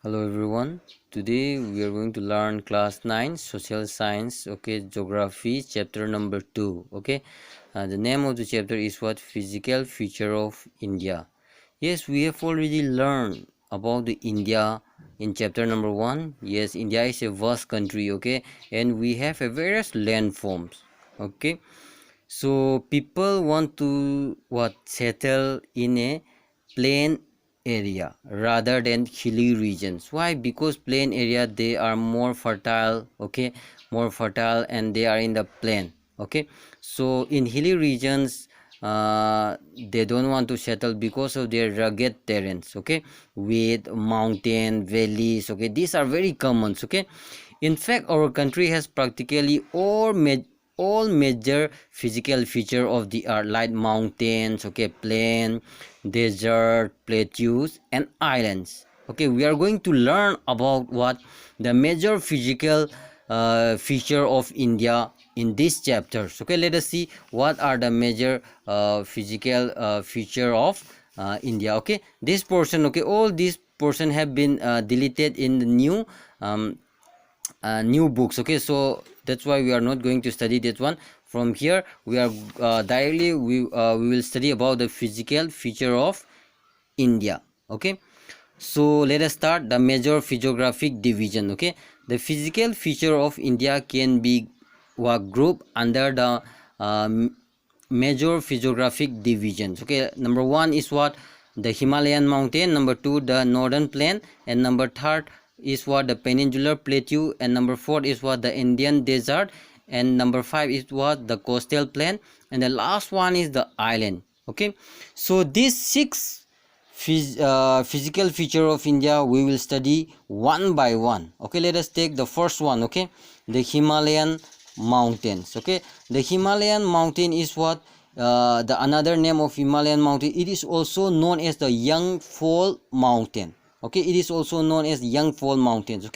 Hello everyone. Today we are going to learn class 9 social science, geography chapter number 2. The name of the chapter is what? Physical feature of India. Yes, we have already learned about the India in chapter number 1. Yes, India is a vast country, and we have a various landforms. Okay, so people want to settle in a plain area rather than hilly regions. Why? Because plain area they are more fertile, more fertile, and they are in the plain. So in hilly regions, they don't want to settle because of their rugged terrains, with mountain valleys. These are very common. In fact, our country has practically all major physical feature of the earth, like mountains, plain, desert, plateaus, and islands. We are going to learn about what the major physical feature of India in these chapters. Let us see what are the major physical feature of India. This portion, all these portion have been deleted in the new books. So that's why we are not going to study that one. From here we are directly we will study about the physical feature of India. So let us start the major physiographic division. The physical feature of India can be grouped under the major physiographic divisions. Number one is what? The Himalayan mountain. Number two, the northern plain. And number third is what? The peninsular plateau. And number four is what? The Indian desert. And number five is what? The coastal plain. And the last one is the island. So these six physical feature of India we will study one by one. Let us take the first one. The Himalayan mountains. The Himalayan mountain is what? The another name of Himalayan mountain, it is also known as the Yangfall mountain. It is also known as Yangfall mountains.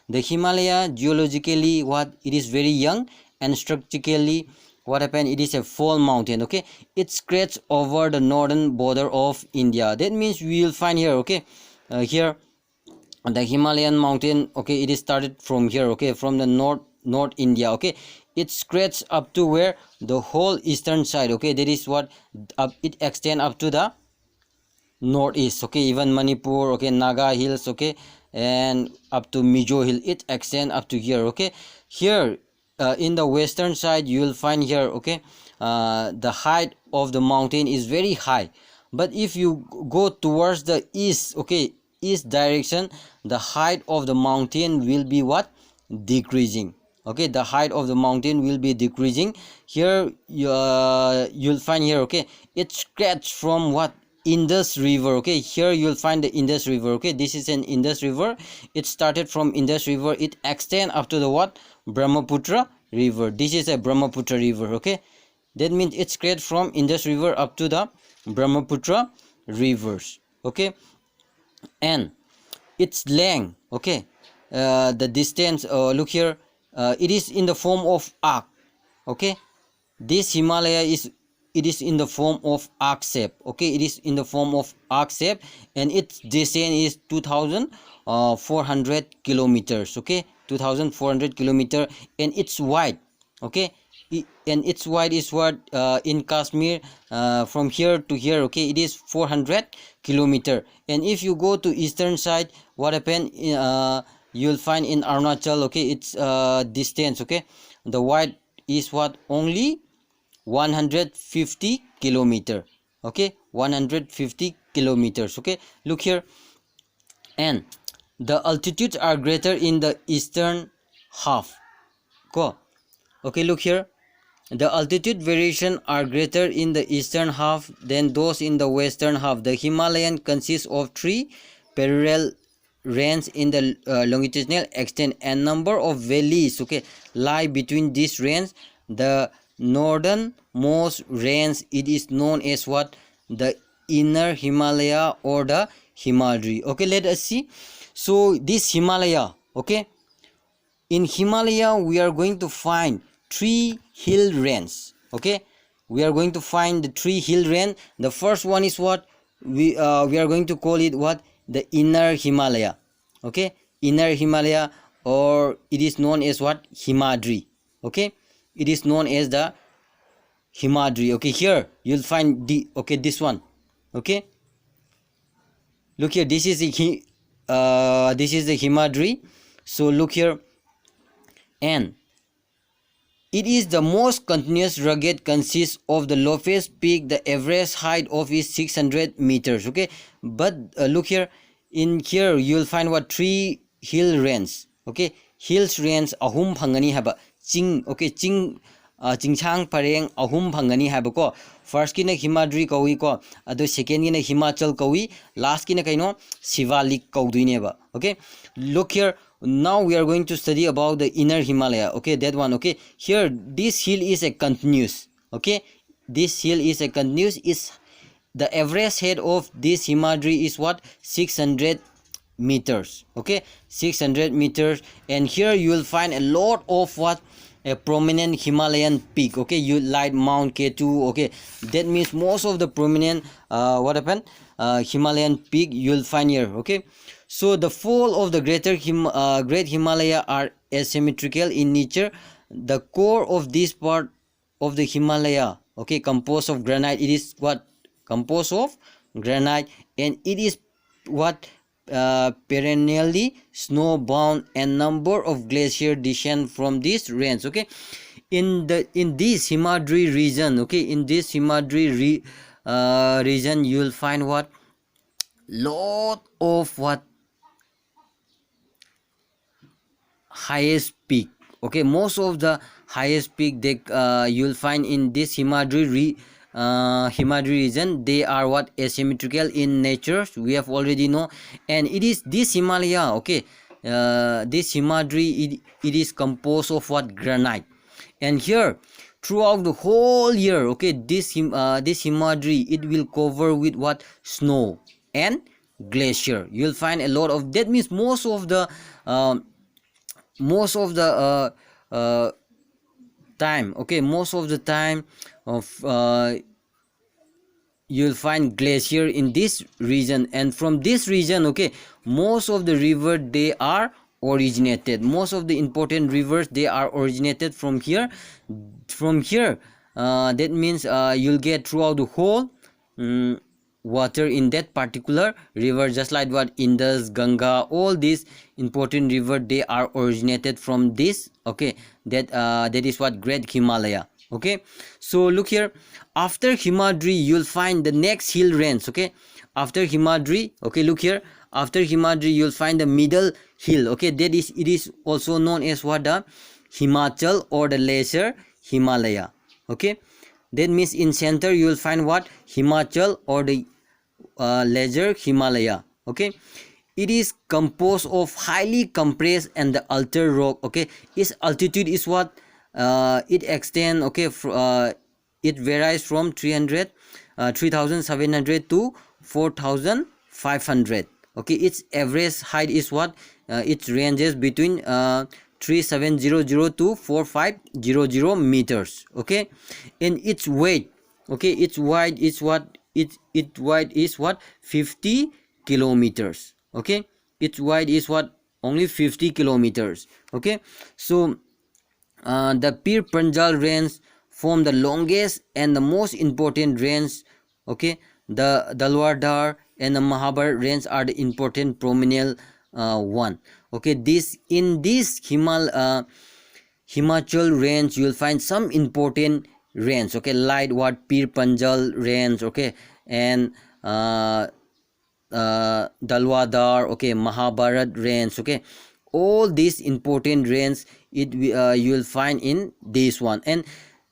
The Himalaya geologically what? It is very young, and structurally what happened? It is a fall mountain. It spreads over the northern border of India. That means we will find here. Here the Himalayan mountain. It is started from here. From the north India. It spreads up to where? The whole eastern side. That is what it extends up to the northeast. Even Manipur, Naga hills, and up to Mizo hill, it extends up to here. Here in the western side you will find here, the height of the mountain is very high. But if you go towards the east, east direction, the height of the mountain will be what? Decreasing. The height of the mountain will be decreasing. Here you'll find here, it stretched from what? Indus river. Here you'll find the Indus river. This is an Indus river. It started from Indus river, it extend up to the what? Brahmaputra river. This is a Brahmaputra river. That means it spread from Indus river up to the Brahmaputra rivers. And its length, the distance, look here, it is in the form of arc. This Himalaya is, it is in the form of arc shape. It is in the form of arc shape, and its descent is 2400 kilometers. 2400 kilometer, and it's wide. And its wide is what? In Kashmir, from here to here, it is 400 kilometer. And if you go to eastern side, what happened? You'll find in Arunachal, its distance, the wide is what? Only 150 kilometer. 150 kilometers. Look here. And the altitudes are greater in the eastern half. Look here. The altitude variation are greater in the eastern half than those in the western half. The Himalayan consists of three parallel ranges in the longitudinal extent, and number of valleys lie between these ranges. The northernmost range, it is known as what? The inner Himalaya or the Himadri. Let us see. So this Himalaya, in Himalaya we are going to find three hill ranges. We are going to find the three hill range. The first one is what? We are going to call it what? The inner Himalaya. okay, inner Himalaya, or it is known as what, Himadri. Okay, it is known as the Himadri. Okay, here you'll find the, okay, this one. Okay, look here, this is the Himadri. So look here, and it is the most continuous rugged, consists of the lowest peak. The average height of is 600 meters. Okay, but look here, in here you will find what, three hill ranges. Okay, hills range ahum phangani haba ching. Okay, ching chingchang pareng ahum phangani haba ko. First kina Himadri kawi ko, ado second kina Himachal kawi, last kina kaino Shivalik kaudine ba. Okay, look here, now we are going to study about the inner Himalaya. Okay, that one. Okay, here this hill is a continuous. Okay, this hill is a continuous. Is the average height of this Himadri is what, 600 meters. Okay, 600 meters. And here you will find a lot of what, a prominent Himalayan peak. Okay, you like Mount K2. Okay, that means most of the prominent what happened, Himalayan peak you will find here. Okay, so the fall of the Great Himalaya are asymmetrical in nature. The core of this part of the Himalaya, okay, composed of granite. It is what, composed of granite, and it is what, perennially snowbound, and number of glacier descend from this range. Okay, in this Himadri region. Okay, in this Himadri region you will find what, lot of what, highest peak. Okay, most of the highest peak they you will find in this Himadri region. They are what, asymmetrical in nature, we have already know. And it is this Himalaya, okay, this Himadri, it is composed of what, granite. And here throughout the whole year, okay, this Himadri, it will cover with what, snow and glacier. You'll find a lot of, that means most of the time, okay, most of the time of you'll find glacier in this region. And from this region, okay, most of the river they are originated. Most of the important rivers they are originated from here. That means you'll get throughout the whole water in that particular river, just like what, Indus, Ganga, all these important river they are originated from this. Okay, that is what, Great Himalaya. Okay, so look here, after Himadri you'll find the next hill range. Okay, after Himadri, okay, look here, after Himadri you'll find the middle hill. Okay, that is, it is also known as what, the Himachal or the Lesser Himalaya. Okay, that means in center you will find what, Himachal or the Lesser Himalaya. Okay, it is composed of highly compressed and the altered rock. Okay, its altitude is what, it extend, okay, it varies from 3700 to 4500. okay, its average height is what, it ranges between 3700 to 4500 meters. Okay, and its weight, okay, its wide is what, its wide is what, 50 kilometers. Okay, its wide is what, only 50 kilometers. Okay, so the Pir Panjal range form the longest and the most important range. Okay, the Dalwadar and the Mahabharat range are the important prominent one. Okay, in this Himachal range you will find some important range. Okay, like what, Pir Panjal range. Okay, and Dalwadar, okay, Mahabharat range. Okay, all these important range you will find in this one. And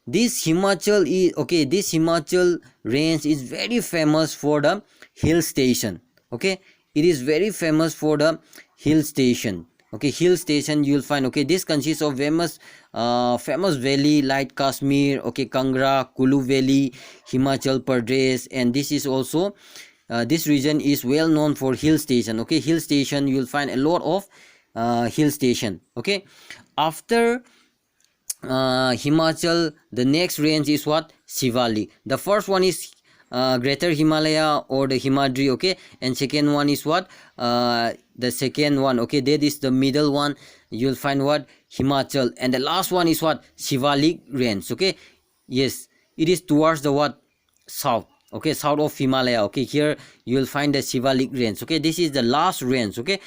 this Himachal is, okay, this Himachal range is very famous for the hill station. Okay, it is very famous for the hill station. Okay, hill station you will find. Okay, this consists of famous valley like Kashmir, okay, Kangra, Kulu Valley, Himachal Pradesh. And this is also this region is well known for hill station. Okay, hill station you will find a lot of hill station. Okay, after Himachal, the next range is what, Shivalik. The first one is Greater Himalaya or the Himadri, okay, and second one is what, the second one, okay, that is the middle one, you'll find what, Himachal, and the last one is what, Shivalik range, okay. Yes, it is towards the what, south, okay, south of Himalaya, okay. Here you will find the Shivalik range, okay. This is the last range, okay.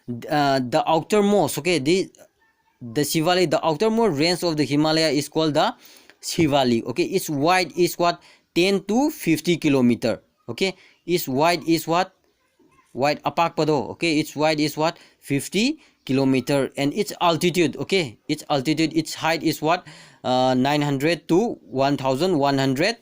The outermost, okay, the Shivalik, the outermost range of the Himalaya is called the Shivalik, okay. Its wide is what, 10 to 50 kilometer, okay. Its wide is what, wide apakpado, okay, its wide is what, 50 kilometer, and its altitude, okay, its altitude, its height is what, 900 to 1100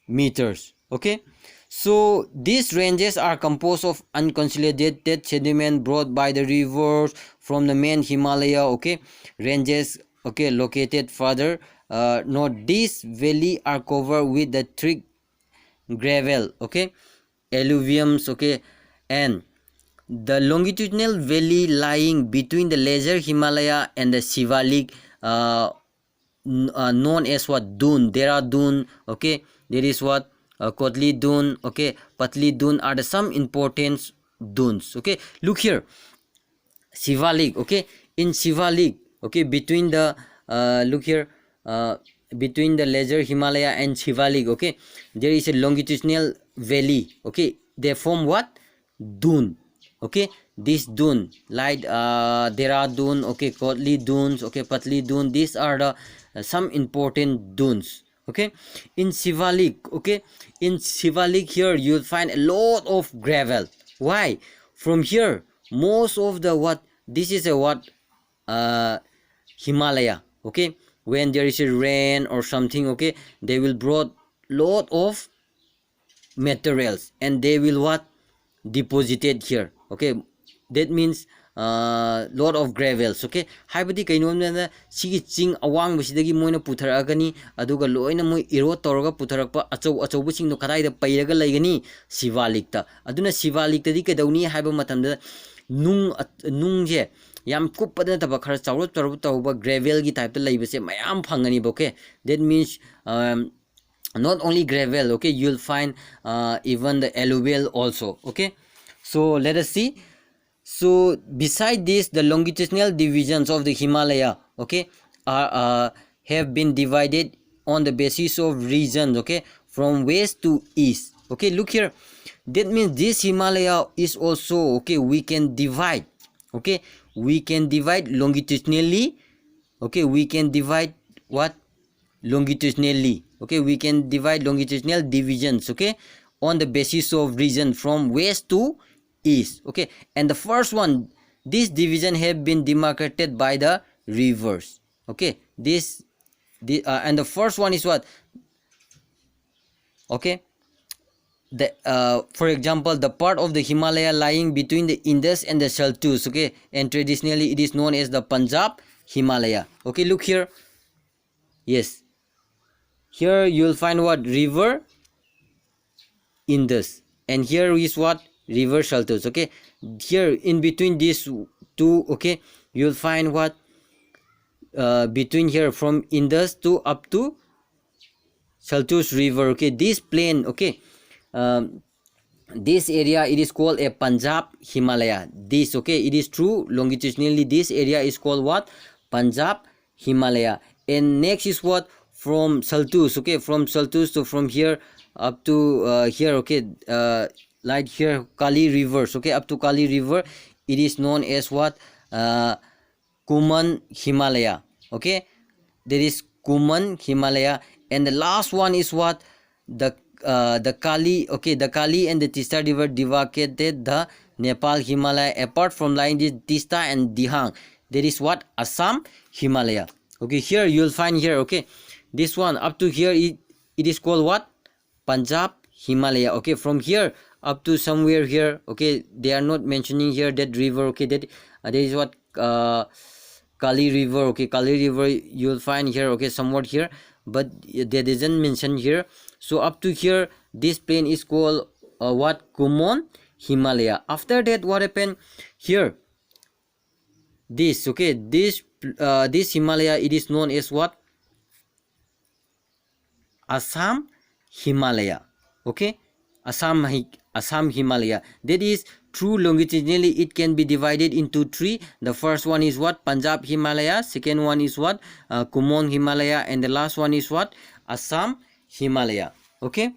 meters, okay. So these ranges are composed of unconsolidated sediment brought by the rivers from the main Himalaya, okay, ranges, okay, located further north. These valley are covered with the thick gravel, okay, alluviums, okay, and the longitudinal valley lying between the lesser Himalaya and the Shivalik, known as what, dune, there are dune, okay, there is what, Kotli dune, okay, Patli dune are the some important dunes, okay. Look here, Shivalik, okay, in Shivalik, okay, between the look here, between the lesser Himalaya and Shivalik, okay, there is a longitudinal valley, okay, they form what, dune, okay. This dune, like there are dune, okay, Kotli dunes, okay, Patli dune, these are the some important dunes, okay. In Shivalik, okay, in Shivalik, here you'll find a lot of gravel. Why? From here, most of the what, this is a what, Himalaya, okay, when there is a rain or something, okay, they will brought lot of materials and they will what, deposited here, okay. That means lot of gravels, okay. Haibadi kainona sigi ching awang bisidagi moina putharagani aduga loina moi erode toroga putharakpa achou busing no kadai da pairaga laigani Shivalik ta. Aduna Shivalik ta di kedauni haiba matamda nung je yam kuppada ta khara chawro tawba gravel gi type ta laibase mayam phangani, okay. That means not only gravel, okay, you'll find even the alluvial also, okay. So let us see. So beside this, the longitudinal divisions of the Himalaya, okay, are have been divided on the basis of regions, okay, from west to east, okay. Look here, that means this Himalaya is also, okay, we can divide, okay, we can divide longitudinally, okay, we can divide what, longitudinally, okay, we can divide longitudinal divisions, okay, on the basis of region from west to east, okay. And the first one, this division have been demarcated by the rivers, okay. And the first one is what, okay, the for example, the part of the Himalaya lying between the Indus and the Saltus, okay, and traditionally it is known as the Punjab Himalaya, okay. Look here, yes, here you will find what, river Indus, and here is what, river Saltus, okay. Here in between these two, okay, you'll find what, between here from Indus to up to Saltus river, okay, this plain, okay, this area it is called a Punjab Himalaya. This, okay, it is true, longitudinally this area is called what, Punjab Himalaya. And next is what, from Saltus, okay, from Saltus to from here up to here, okay, like here Kali rivers, okay, up to Kali river, it is known as what, Kuman Himalaya, okay. There is Kuman Himalaya. And the last one is what, the Kali, okay, the Kali and the Tista river demarcated the Nepal Himalaya. Apart from lying this Tista and Dihang, there is what, Assam Himalaya, okay. Here you'll find here, okay, this one up to here, it is called what, Punjab Himalaya, okay. From here up to somewhere here, okay, they are not mentioning here that river, okay, that there is what, Kali river, okay, Kali river you'll find here, okay, somewhat here, but they doesn't mention here. So up to here, this plain is called what, Kuman Himalaya. After that, what happened here, this, okay, this Himalaya, it is known as what, Assam Himalaya, Okay, Assam Himalaya. That is true longitudinally it can be divided into three. The first one is what? Punjab Himalaya. Second one is what? Kumon Himalaya. And the last one is what? Assam Himalaya. Okay,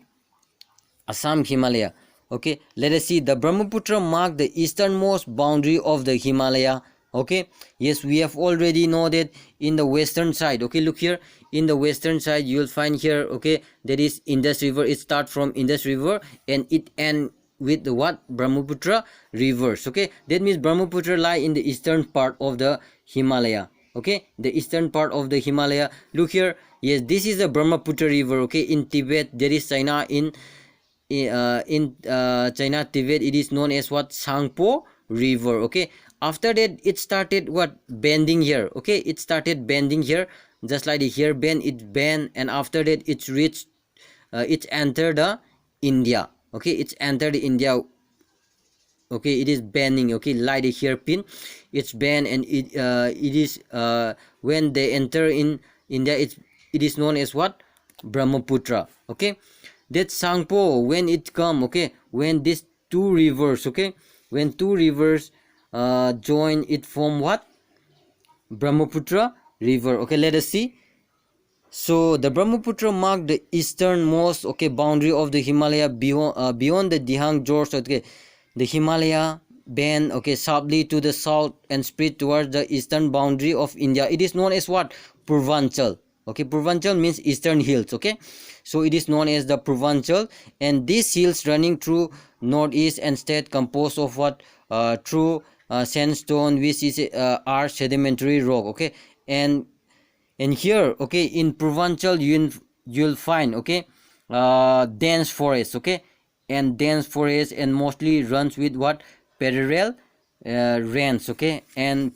Assam Himalaya. Okay, let us see. The Brahmaputra mark the easternmost boundary of the Himalaya. Okay, yes, we have already know that in the western side. Okay, look here, in the western side you will find here, okay, there is Indus River. It start from Indus River and it end with the what? Brahmaputra rivers. Okay, that means Brahmaputra lie in the eastern part of the Himalaya. Okay, the eastern part of the Himalaya. Look here, yes, this is the Brahmaputra river. Okay, in Tibet there is China. In China, Tibet, it is known as what? Sangpo river. Okay, after that it started what? Bending here. Okay, it started bending here, just like the here bend, it bend, and after that it's reached it's entered the India. Okay, it's entered India. Okay, it is bending. Okay, like the hairpin, it's bend, and it is when they enter in India, it is known as what? Brahmaputra. Okay, that Sangpo, when it come, okay, when these two rivers, okay, when two rivers join, it form what? Brahmaputra river. Okay, let us see. So the Brahmaputra mark the easternmost, okay, boundary of the Himalaya beyond the Dihang Gorge. Okay, the Himalaya bend, okay, sharply to the south and spread towards the eastern boundary of India. It is known as what? Purvanchal. Okay, Purvanchal means eastern hills. Okay, so it is known as the Purvanchal, and these hills running through northeast and state composed of what? Through sandstone, which is are sedimentary rock. Okay, and here, okay, in Purvanchal you'll find, okay, dense forest. Okay, and dense forest, and mostly runs with what? Parallel rains. Okay, and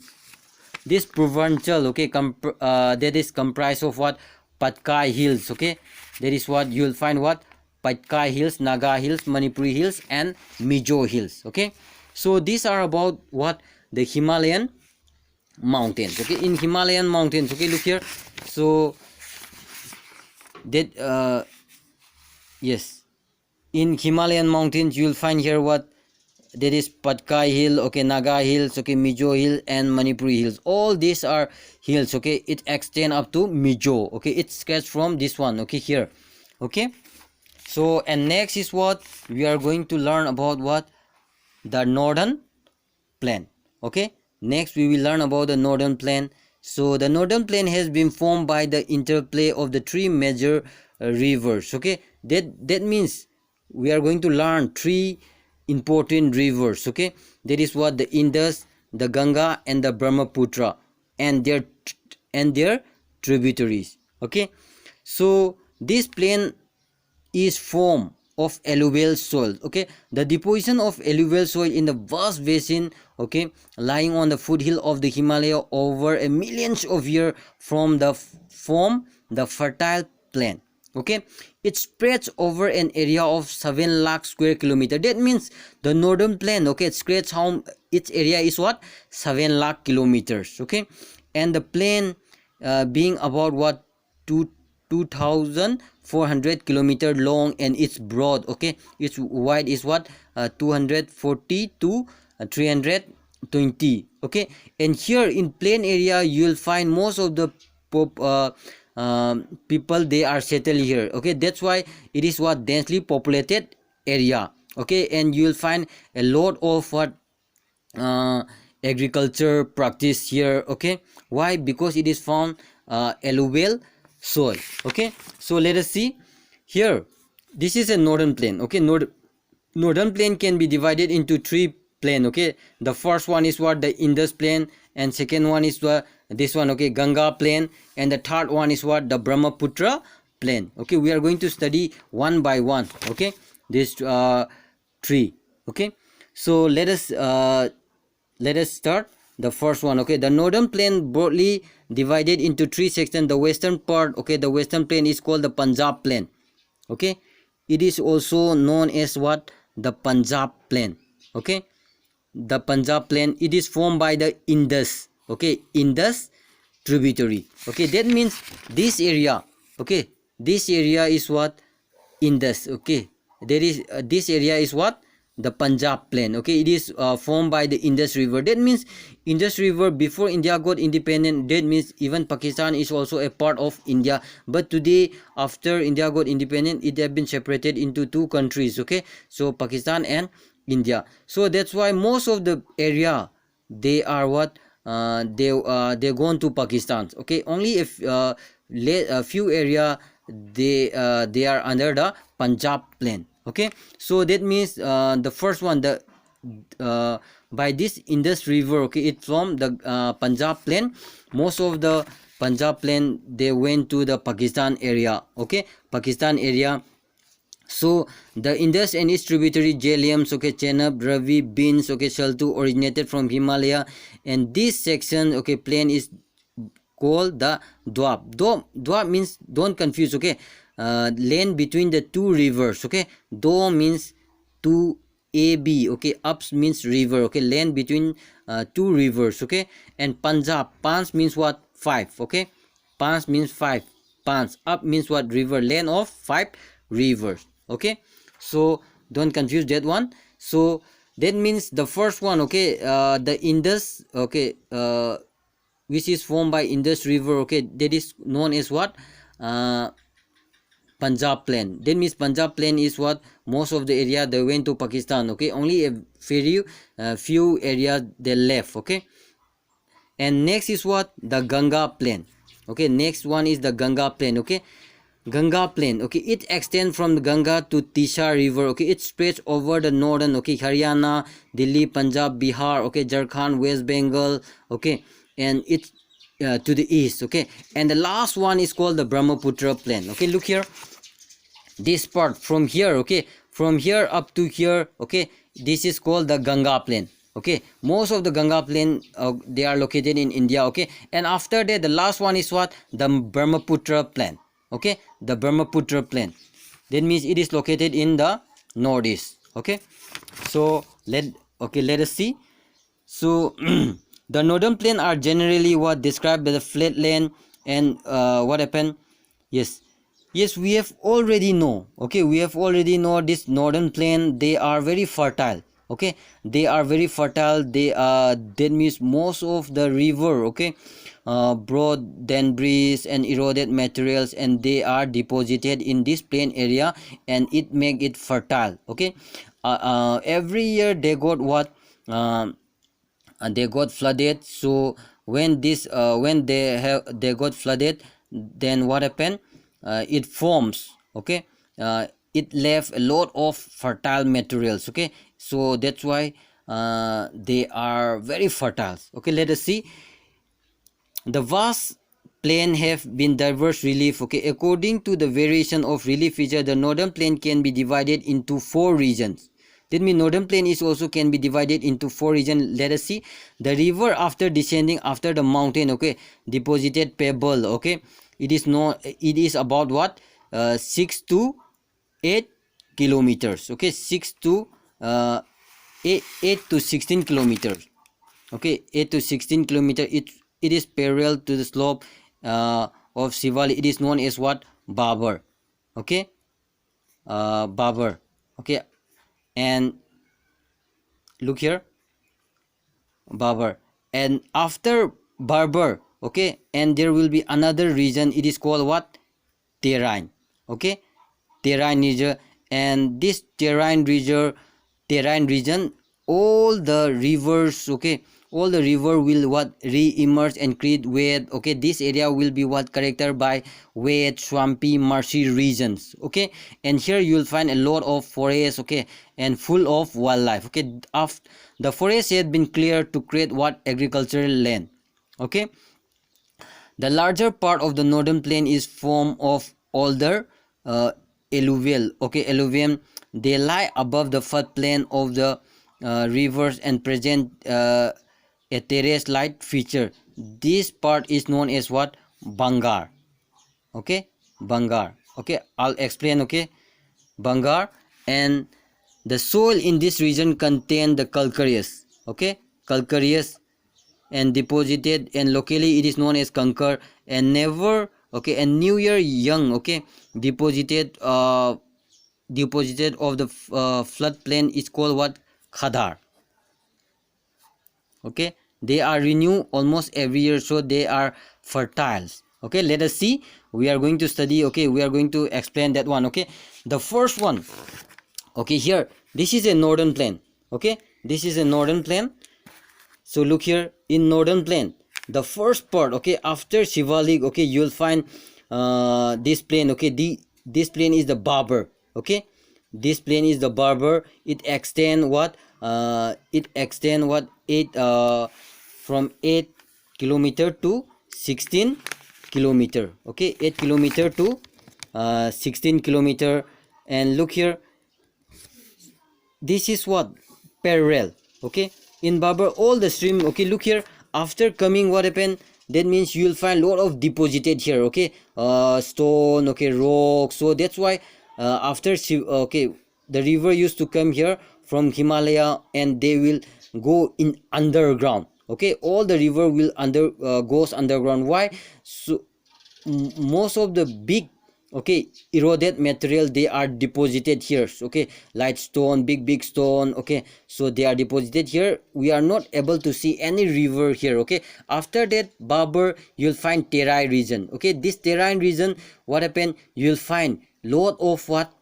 this Purvanchal, okay, that is comprised of what? Patkai hills. Okay, that is what you'll find, what? Patkai hills, Naga hills, Manipuri hills, and Mizo hills. Okay, so these are about what? The Himalayan mountains. Okay, in Himalayan mountains, okay, look here. So that yes, in Himalayan mountains you'll find here what? There is Patkai hill, okay, Naga hills, okay, Mizo hill, and Manipuri hills. All these are hills. Okay, it extend up to Mizo. Okay, it's sketched from this one. Okay, here. Okay, so and next is what we are going to learn about, what? The northern plain. Okay, next we will learn about the northern plain. So the northern plain has been formed by the interplay of the three major rivers. Okay, that means we are going to learn three important rivers. Okay, that is what? The Indus, the Ganga, and the Brahmaputra, and their tributaries. Okay, so this plain is form of alluvial soil. Okay, the deposition of alluvial soil in the vast basin, okay, lying on the foothill of the Himalaya over a millions of years form the fertile plain. Okay, it spreads over an area of 7 lakh square kilometer. That means the northern plain, okay, it spreads how its area is what? 7 lakh kilometers. Okay, and the plain being about what? 2,400 kilometer long, and it's broad. Okay, its wide is what? 240 to 320. Okay, and here in plain area you will find most of the people, they are settled here. Okay, that's why it is what? Densely populated area. Okay, and you will find a lot of what? Agriculture practice here. Okay, why? Because it is found alluvial soil. Okay, so let us see here. This is a northern plain. Okay, northern plain can be divided into three plain. Okay, the first one is what? The Indus plain, and second one is this one, okay, Ganga plain, and the third one is what? The Brahmaputra plain. Okay, we are going to study one by one. Okay, this three. Okay, so let us start the first one. Okay, the northern plain broadly divided into three sections. The western part, okay, the western plain is called the Punjab plain. Okay, it is also known as what? The Punjab plain. Okay, the Punjab plain, it is formed by the Indus. Okay, Indus tributary. Okay, that means this area, okay, this area is what? Indus. Okay, there is this area is what? The Punjab plain. Okay, it is formed by the Indus River. That means Indus River before India got independent. That means even Pakistan is also a part of India. But today, after India got independent, it have been separated into two countries. Okay, so Pakistan and India. So that's why most of the area they are what? They're gone to Pakistan. Okay, only if a few area they are under the Punjab plain. Okay, so that means the first one, the by this Indus River, okay, it from the Punjab plain. Most of the Punjab plain they went to the Pakistan area. Okay, Pakistan area. So the Indus and its tributary Jhelum, okay, Chenab, Ravi, Binds, okay, Shaltu originated from Himalaya, and this section, okay, plain is called the Dwap. Dwap means, don't confuse, okay, lane between the two rivers. Okay, Do means two AB, okay, ups means river, okay, lane between two rivers. Okay, and Punjab, Pans means what? Five. Okay, Pans means five. Pans, up means what? River, lane of five rivers. Okay, so don't confuse that one. So that means the first one, okay, the Indus, okay, which is formed by Indus River, okay, that is known as what? Punjab plain. That means Punjab plain is what? Most of the area they went to Pakistan. Okay, only a few areas they left. Okay, and next is what? The Ganga plain. Okay, next one is the Ganga plain. Okay, Ganga plain, okay, it extends from the Ganga to Tisha river. Okay, it spreads over the northern, okay, Haryana, Delhi, Punjab, Bihar, okay, Jharkhand, West Bengal, okay, and it's to the east. Okay, and the last one is called the Brahmaputra plain. Okay, look here, this part from here, okay, from here up to here, okay, this is called the Ganga plain. Okay, most of the Ganga plain they are located in India. Okay, and after that the last one is what? The Brahmaputra plain. Okay, the Brahmaputra plain, that means it is located in the northeast. Okay, so let us see. So the northern plain are generally what described by the flat land, and what happened? Yes, we have already know. Okay, we have already know this northern plain, they are very fertile. Okay, they are very fertile. They that means most of the river, okay, broad debris and eroded materials, and they are deposited in this plain area, and it make it fertile. Okay, every year they got what? They got flooded. So when they got flooded, then what happened? It forms, okay, it left a lot of fertile materials. Okay, so that's why they are very fertile. Okay, let us see. The vast plain have been diverse relief. Okay, according to the variation of relief feature, the northern plain can be divided into four regions. That means northern plain is also can be divided into four regions. Let us see. The river, after descending after the mountain, okay, deposited pebble. Okay, it is about what? 6 to 8 kilometers. Okay, 6 to 8 to 16 kilometers. Okay, 8 to 16 kilometers. It is parallel to the slope of Shivali. It is known as what? Babar. Okay, Babar. Okay, and look here, Babar, and after Barbar, okay, and there will be another region. It is called what? Terrain. Okay, Terrain region, and this terrain region, all the rivers, okay, all the river will what? Re-emerge and create wet. Okay, this area will be what? Characterized by wet, swampy, marshy regions. Okay, and here you will find a lot of forests. Okay, and full of wildlife. Okay, after the forest had been cleared to create what? Agricultural land. Okay, the larger part of the northern plain is formed of older alluvial, okay, alluvium. They lie above the floodplain of the rivers and present a terrace-like feature. This part is known as what? Bangar. Okay, Bangar. Okay, I'll explain. Okay, Bangar, and the soil in this region contain the calcareous. Okay, calcareous, and deposited, and locally it is known as Kankar, and never, okay, and New Year young, okay, deposited deposited of the floodplain is called what? Khadar. Okay, they are renewed almost every year, so they are fertile. Okay, let us see. We are going to study. Okay, we are going to explain that one. Okay, the first one. Okay, here this is a northern plain. Okay, this is a northern plain. So look here, in northern plain, the first part, okay, after Shivalik, okay, you'll find this plain. Okay, this plain is the Babur. Okay, this plain is the Babur. It extend what? It extend what? 8 from 8 kilometer to 16 kilometer. Okay, 8 kilometer to 16 kilometer. And look here, this is what? Parallel. Okay, in Babur all the stream. Okay, look here, after coming, what happened? That means you will find lot of deposited here. Okay, stone, okay, rock. So that's why after okay, the river used to come here from Himalaya, and they will go in underground. Okay, all the river will goes underground. Why? So most of the big, okay, eroded material, they are deposited here. Okay, light stone, big stone. Okay, so they are deposited here. We are not able to see any river here. Okay, after that Babur, you'll find Terai region. Okay, this Terai region, what happened? You'll find lot of what?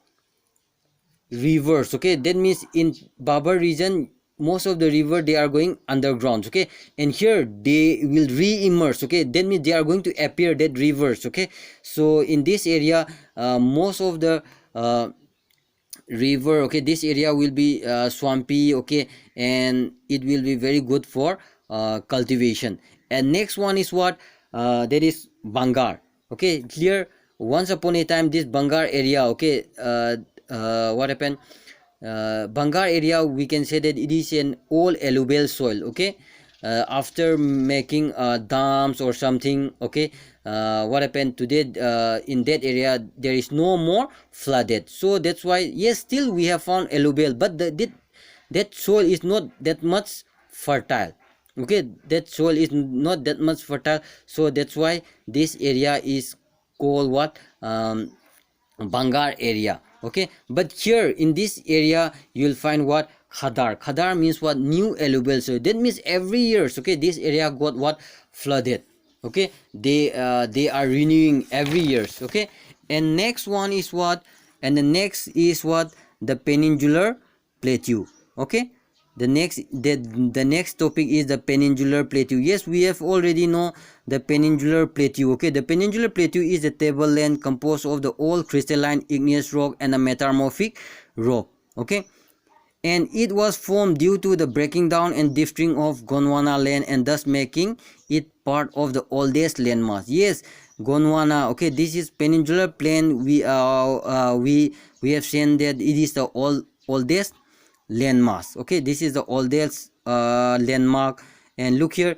Rivers. Okay, that means in Babur region, most of the river, they are going underground. Okay, and here they will re-emerge. Okay, that means they are going to appear, that rivers. Okay, so in this area, most of the river, okay, this area will be swampy. Okay, and it will be very good for cultivation. And next one is what? That is Bangar. Okay, here once upon a time, this Bangar area, okay, what happened? Bangar area, we can say that it is an old alluvial soil. Okay, after making dams or something. Okay, what happened today? In that area, there is no more flooded. So that's why, yes, still we have found alluvial, but that soil is not that much fertile. Okay, that soil is not that much fertile. So that's why this area is called what? Bangar area. Okay, but here in this area, you'll find what? Khadar. Khadar means what? New alluvial soil. That means every year, okay, this area got what? Flooded. Okay, they are renewing every year. Okay, and next one is what? And the next is what? The peninsular plateau. Okay, the next topic is the peninsular plateau. Yes, we have already know the peninsular plateau. Okay, the peninsular plateau is a tableland composed of the old crystalline igneous rock and a metamorphic rock. Okay, and it was formed due to the breaking down and drifting of Gondwana land, and thus making it part of the oldest landmass. Yes, Gondwana. Okay, this is peninsular plain. We have seen that it is the oldest landmass. Okay, this is the oldest landmark. And look here,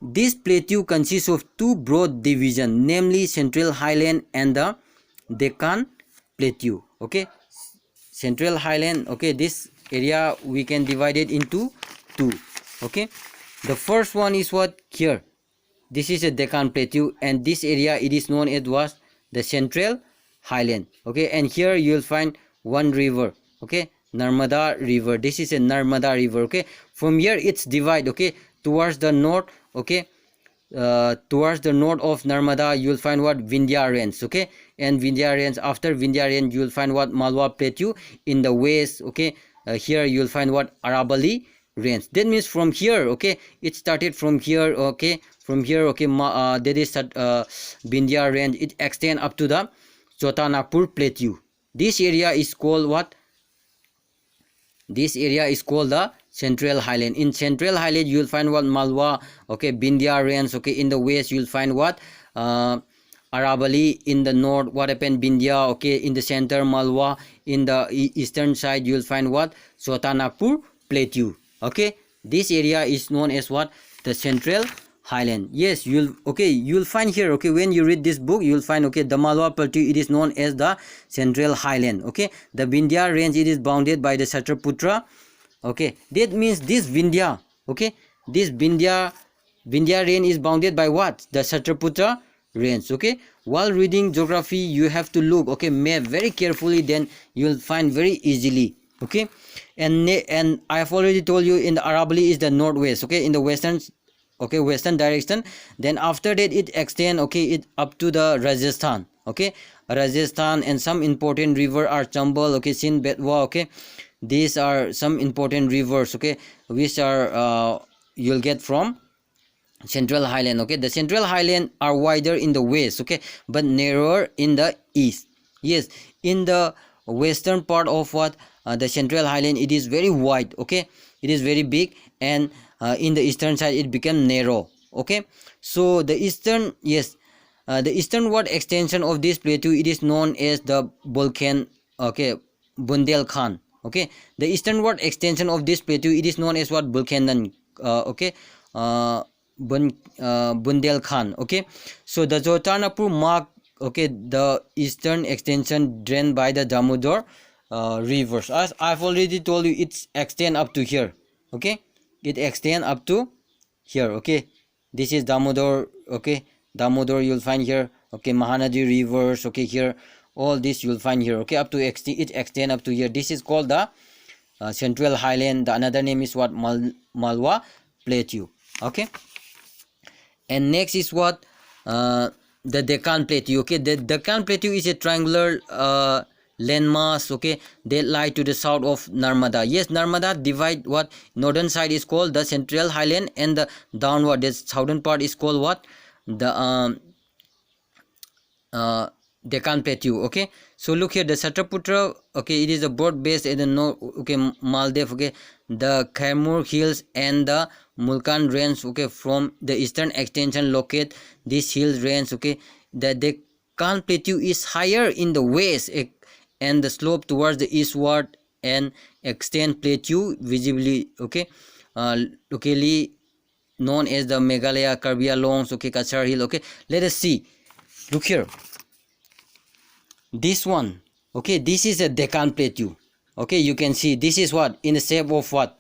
this plateau consists of two broad divisions, namely Central Highland and the Deccan Plateau. Okay, Central Highland. Okay, this area we can divide it into two. Okay, the first one is what? Here, this is a Deccan Plateau, and this area, it is known as was the Central Highland. Okay, and here you will find one river. Okay, Narmada River. This is a Narmada River. Okay, from here it's divide. Okay, towards the north. Okay, towards the north of Narmada, you will find what? Vindhya Range. Okay, and Vindhya Range, after Vindhya Range, you will find what? Malwa Plateau. In the west, okay, here you will find what? Arabali Range. That means from here, okay, it started from here. Okay, from here, okay, that is Vindhya Range. It extend up to the Chota Nagpur Plateau. This area is called what? This area is called the Central Highland. In Central Highland, you will find what? Malwa. Okay, Vindhya Range. Okay, in the west, you will find what? Arabali. In the north, what happened? Vindhya. Okay, in the center, Malwa. In the eastern side, you will find what? Chota Nagpur Plateau. Okay, this area is known as what? The Central Highland. Yes, you'll find here. Okay, when you read this book, you'll find, okay, the Malwa Plateau, it is known as the Central Highland. Okay, the Vindhya Range, it is bounded by the Satraputra. Okay, that means this Vindhya, okay, this Vindhya Range is bounded by what? The Satraputra range. Okay, while reading geography you have to look, okay, map very carefully, then you'll find very easily. Okay, and I have already told you in the Aravalli is the northwest, okay, in the western, okay, western direction. Then after that it extend, okay, it up to the Rajasthan. Okay, Rajasthan, and some important river are Chambal, okay, Sindh, Betwa. Okay, these are some important rivers, okay, which are you'll get from Central Highland. Okay, the Central Highland are wider in the west, okay, but narrower in the east. Yes, in the western part of what the Central Highland, it is very wide, okay, it is very big, and in the eastern side it became narrow. Okay, so the eastern, yes, the easternward extension of this plateau, it is known as the Bulkan, okay, Bundelkhand. Okay, the easternward extension of this plateau, it is known as what, Bulkandan. Okay, Bundelkhand. Okay, so the Chotanagpur mark, okay, the eastern extension drained by the Damodar rivers. As I've already told you, it's extend up to here. Okay, it extend up to here. Okay, this is Damodar. Okay, Damodar you'll find here. Okay, Mahanadi rivers. Okay, here all this you'll find here. Okay, up to it extend up to here. This is called the Central Highland. The another name is what, Malwa Plateau. Okay, and next is what, the Deccan Plateau. Okay, the Deccan Plateau is a triangular landmass, okay, they lie to the south of Narmada. Yes, Narmada divide what, northern side is called the Central Highland, and the downward, the southern part is called what, the Deccan Plateau. Okay, so look here, the Satraputra, okay, it is a broad base in the north, okay, Maldives. Okay, the Kaimur hills and the Mulkan range, okay, from the eastern extension locate this hill range. Okay, the Deccan Plateau is higher in the west, and the slope towards the eastward and extend plateau visibly. Okay, locally known as the Meghalaya, Karbi Anglongs, okay, Kachar Hill. Okay, let us see. Look here, this one, okay, this is a Deccan Plateau. Okay, you can see this is what, in the shape of what,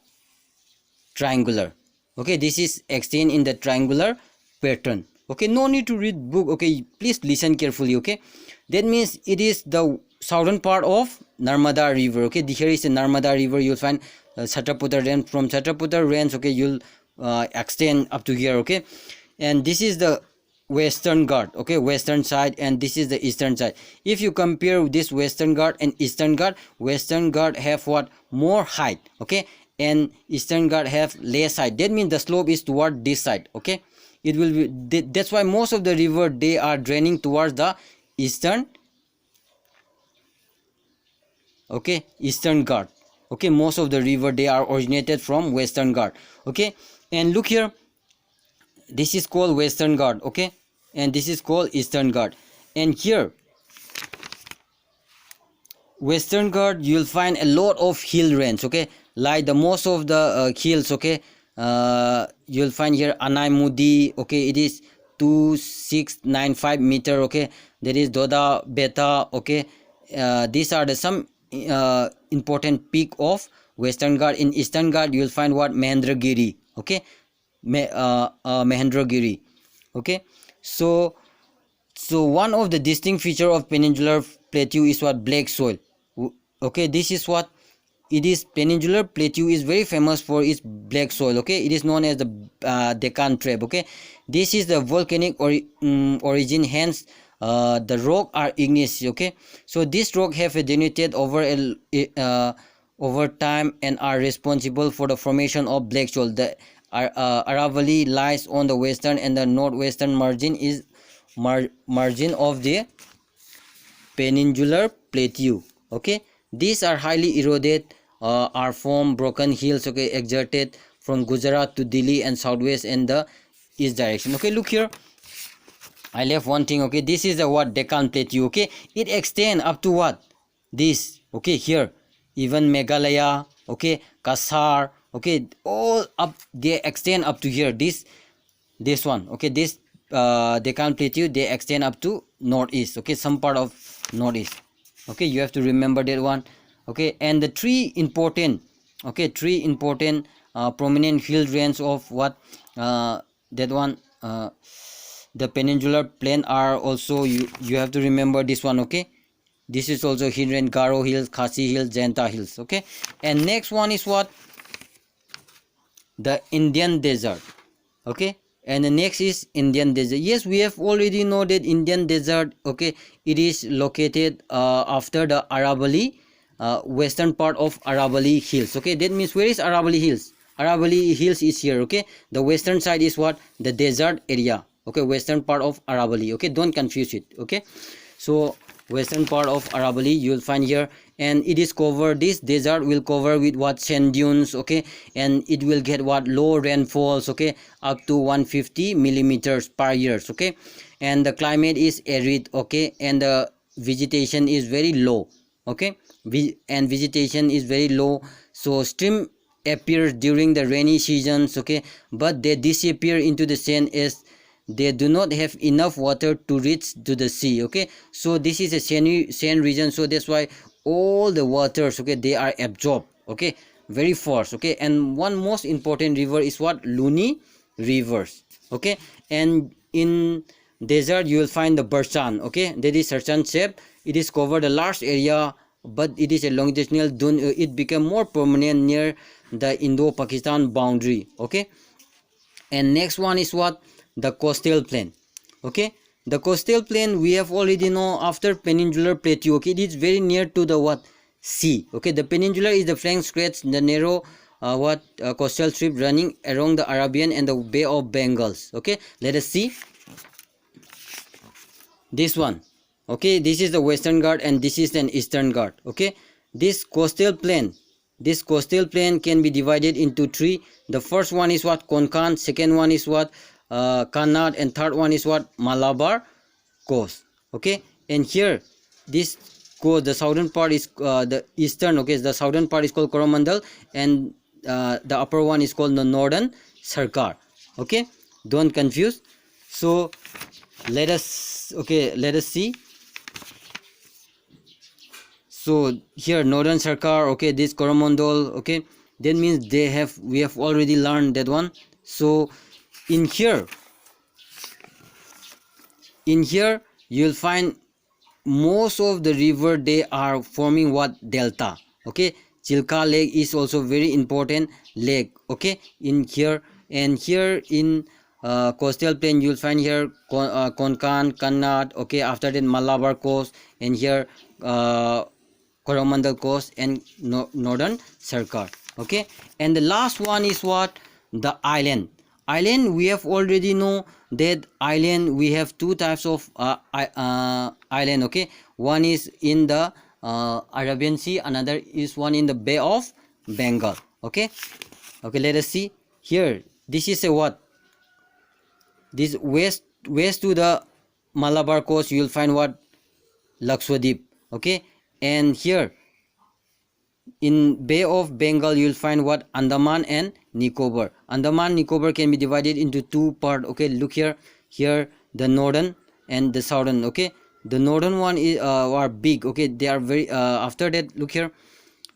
triangular. Okay, this is extend in the triangular pattern. Okay, no need to read book. Okay, please listen carefully. Okay, that means it is the southern part of Narmada river. Okay, here is the Narmada river. You'll find Satraputra range. From Satraputra range, okay, you'll extend up to here. Okay, and this is the Western Ghat. Okay, western side, and this is the eastern side. If you compare this Western Ghat and Eastern Ghat, Western Ghat have what, more height. Okay, and Eastern Ghat have less height. That means the slope is toward this side. Okay, it will be, that's why most of the river, they are draining towards the eastern, okay, Eastern Ghat. Okay, most of the river, they are originated from Western Ghat. Okay, and look here, this is called Western Ghat. Okay, and this is called Eastern Ghat. And here Western Ghat, you'll find a lot of hill range. Okay, like the most of the hills. Okay, you'll find here Anai Mudi. Okay, it is 2695 meter. Okay, there is Doda Beta. Okay, these are the some important peak of Western Ghat. In Eastern Ghat, you'll find what, Mahendragiri. Okay, Mahendragiri. Okay, so one of the distinct feature of peninsular plateau is what, black soil. Okay, this is what it is. Peninsular plateau is very famous for its black soil. Okay, it is known as the Deccan Trap. Okay, this is the volcanic origin, hence the rock are igneous. Okay, so this rock have degenerated over time and are responsible for the formation of black soil. The Aravalli lies on the western and the northwestern margin is margin of the peninsular plateau. Okay, these are highly eroded, are from broken hills. Okay, exerted from Gujarat to Delhi and southwest and the east direction. Okay, look here, I left one thing. Okay, this is the what, Deccan Plateau. Okay, it extend up to what, this. Okay, here even Meghalaya, okay, Kasar, okay, all up, they extend up to here, this one. Okay, this Deccan Plateau, they extend up to northeast. Okay, some part of northeast. Okay, you have to remember that one. Okay, and the three important, okay, prominent hill range of what, that one, the peninsular plain are also, you have to remember this one. Okay, this is also Hiren, Garo Hills, Khasi Hills, Janta Hills. Okay, and next one is what? The Indian desert. Okay, and the next is Indian desert. Yes, we have already know that Indian desert, okay, it is located after the Aravalli, western part of Aravalli Hills. Okay, that means where is Aravalli Hills? Aravalli Hills is here. Okay, the western side is what? The desert area. Okay, western part of Aravalli. Okay, don't confuse it. Okay, so western part of Aravalli you will find here, and it is covered, this desert will cover with what? Sand dunes. Okay, and it will get what? Low rainfalls. Okay, up to 150 millimeters per year. Okay, and the climate is arid. Okay, and the vegetation is very low. Okay, and vegetation is very low, so stream appears during the rainy seasons. Okay, but they disappear into the sand as they do not have enough water to reach to the sea. Okay, so this is a sand region, so that's why all the waters, okay, they are absorbed, okay, very fast. Okay, and one most important river is what? Luni rivers. Okay, and in desert you will find the Barsan. Okay, that is certain shape, it is covered a large area, but it is a longitudinal dune. It became more permanent near the Indo-Pakistan boundary. Okay, and next one is what? The coastal plain. Okay, the coastal plain we have already know after peninsular plateau. Okay, it is very near to the what? Sea. Okay, the peninsula is the flank stretch, the narrow coastal strip running along the Arabian and the Bay of Bengals. Okay, let us see this one. Okay, this is the Western Ghat and this is an Eastern Ghat. Okay, this coastal plain can be divided into three. The first one is what? Konkan. Second one is what? Kannada. And third one is what? Malabar coast. Okay, and here this coast, the southern part is the eastern. Okay, the southern part is called Coromandel, and the upper one is called the northern Sarkar. Okay, don't confuse. So let us see. So here northern Sarkar, okay, this Coromandel. Okay, that means we have already learned that one. So in here you'll find most of the river, they are forming what? Delta. Okay, Chilka Lake is also very important lake. Okay, in here, and here in coastal plain you'll find here Konkan, Kannada. Okay, after that Malabar coast, and here Coromandel coast and northern Sarkar. Okay, and the last one is what? The island. We have already know that island, we have two types of island. Okay, one is in the Arabian Sea, another is one in the Bay of Bengal. Okay, let us see here. This is a what? This west to the Malabar coast you will find what? Lakshadweep. Okay, and here in Bay of Bengal you will find what? Andaman and Nicobar. Andaman Nicobar can be divided into two part. Okay, look here the northern and the southern. Okay, the northern one is are big. Okay, they are very after that, look here.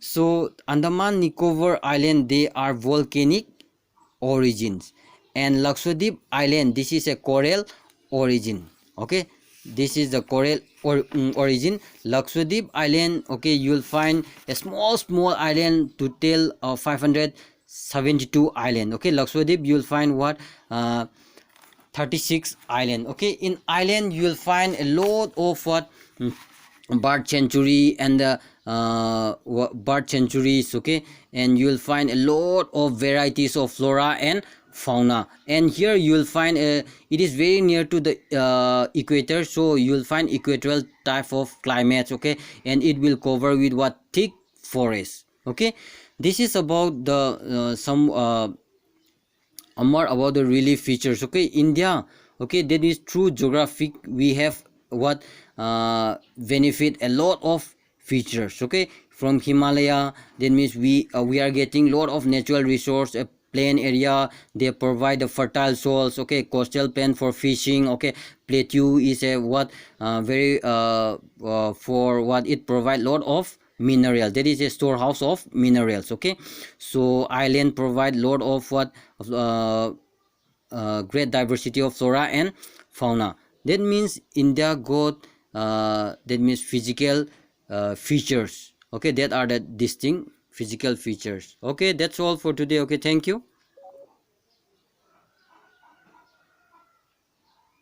So Andaman Nicobar island, they are volcanic origins, and Lakshadweep island, this is a coral origin. Okay, this is the coral origin. Lakshadweep island, okay, you will find a small island to tell 572 island. Okay, Lakshadweep you will find what? 36 island. Okay, in island you will find a lot of what? Bird sanctuary and the bird sanctuaries. Okay, and you will find a lot of varieties of flora and fauna, and here you will find it is very near to the equator, so you will find equatorial type of climates. Okay, and it will cover with what? Thick forest. Okay, this is about the some more about the relief features. Okay, India, okay, that is through geographic we have what benefit a lot of features. Okay, from Himalaya, that means we are getting lot of natural resource, a plain area, they provide the fertile soils. Okay, coastal plain for fishing. Okay, plateau is a what very for what? It provide lot of mineral, that is a storehouse of minerals. Okay, so island provide lot of what? great diversity of flora and fauna. That means India got that means physical features. Okay, that are the distinct physical features. Okay, that's all for today. Okay, thank you.